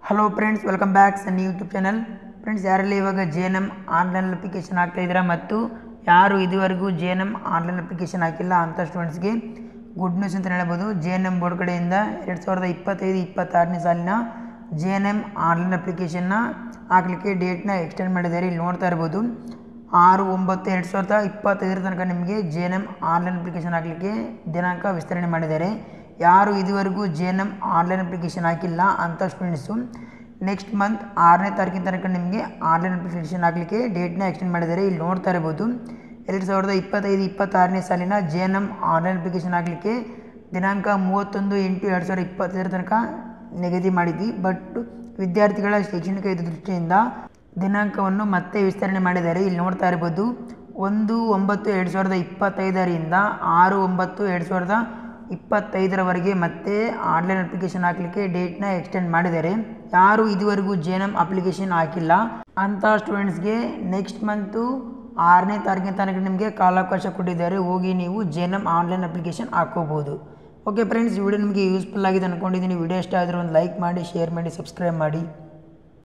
Hello friends, welcome back ಸನ್ನಿ YouTube channel. Friends, ಯಾರಲ್ಲಿ ಇವಾಗ JNM online application ಹಾಕ್ತಾ ಇದ್ದೀರಾ ಮತ್ತು ಯಾರು ಇದುವರೆಗೂ JNM ಆನ್ಲೈನ್ ಅಪ್ಲಿಕೇಶನ್ ಹಾಕಿಲ್ಲ ಅಂಥ ಸ್ಟೂಡೆಂಟ್ಸ್ಗೆ ಗುಡ್ ನ್ಯೂಸ್ ಅಂತ ಹೇಳ್ಬೋದು. JNM ಬೋರ್ಡ್ ಕಡೆಯಿಂದ 2025-26ನೇ ಸಾಲಿನ JNM ಆನ್ಲೈನ್ ಅಪ್ಲಿಕೇಶನ್ನ ಹಾಕಲಿಕ್ಕೆ ಡೇಟ್ನ ಎಕ್ಸ್ಟೆಂಡ್ ಮಾಡಿದ್ದಾರೆ. ಇಲ್ಲಿ ನೋಡ್ತಾ ಇರ್ಬೋದು 6/9/2025 ತನಕ ನಿಮಗೆ JNM ಆನ್ಲೈನ್ ಅಪ್ಲಿಕೇಶನ್ ಹಾಕಲಿಕ್ಕೆ ದಿನಾಂಕ ವಿಸ್ತರಣೆ ಮಾಡಿದ್ದಾರೆ. ಯಾರು ಇದುವರೆಗೂ JNM ಆನ್ಲೈನ್ ಅಪ್ಲಿಕೇಶನ್ ಹಾಕಿಲ್ಲ ಅಂಥ ಸ್ಟೂಡೆಂಟ್ಸು ನೆಕ್ಸ್ಟ್ ಮಂತ್ 6ನೇ ತಾರೀಕಿನ ತನಕ ನಿಮಗೆ ಆನ್ಲೈನ್ ಅಪ್ಲಿಕೇಶನ್ ಹಾಕಲಿಕ್ಕೆ ಡೇಟ್ನ ಎಕ್ಸ್ಟೆಂಡ್ ಮಾಡಿದ್ದಾರೆ. ಇಲ್ಲಿ ನೋಡ್ತಾ ಇರ್ಬೋದು 2025-26ನೇ ಸಾಲಿನ JNM ಆನ್ಲೈನ್ ಅಪ್ಲಿಕೇಶನ್ ಹಾಕಲಿಕ್ಕೆ ದಿನಾಂಕ 31/8/2025 ತನಕ ನಿಗದಿ ಮಾಡಿದ್ವಿ. ಬಟ್ ವಿದ್ಯಾರ್ಥಿಗಳ ಶೈಕ್ಷಣಿಕ ಹಿತದೃಷ್ಟಿಯಿಂದ ದಿನಾಂಕವನ್ನು ಮತ್ತೆ ವಿಸ್ತರಣೆ ಮಾಡಿದ್ದಾರೆ. ಇಲ್ಲಿ ನೋಡ್ತಾ ಇರ್ಬೋದು 1/9/2025ರಿಂದ 6/9/2025 ಮತ್ತೆ ಆನ್ಲೈನ್ ಅಪ್ಲಿಕೇಶನ್ ಹಾಕಲಿಕ್ಕೆ ಡೇಟ್ನ ಎಕ್ಸ್ಟೆಂಡ್ ಮಾಡಿದ್ದಾರೆ. ಯಾರು ಇದುವರೆಗೂ JNM ಅಪ್ಲಿಕೇಶನ್ ಹಾಕಿಲ್ಲ ಅಂಥ ಸ್ಟೂಡೆಂಟ್ಸ್ಗೆ ನೆಕ್ಸ್ಟ್ ಮಂತು 6ನೇ ತಾರೀಕಿನ ತನಕ ನಿಮಗೆ ಕಾಲಾವಕಾಶ ಕೊಟ್ಟಿದ್ದಾರೆ. ಹೋಗಿ ನೀವು JNM ಆನ್ಲೈನ್ ಅಪ್ಲಿಕೇಶನ್ ಹಾಕೋಬೋದು. ಓಕೆ ಫ್ರೆಂಡ್ಸ್, ಈ ವಿಡಿಯೋ ನಿಮಗೆ ಯೂಸ್ಫುಲ್ ಆಗಿದೆ ಅಂದ್ಕೊಂಡಿದ್ದೀನಿ. ವಿಡಿಯೋ ಇಷ್ಟ ಆದರೆ ಒಂದು ಲೈಕ್ ಮಾಡಿ, ಶೇರ್ ಮಾಡಿ, ಸಬ್ಸ್ಕ್ರೈಬ್ ಮಾಡಿ.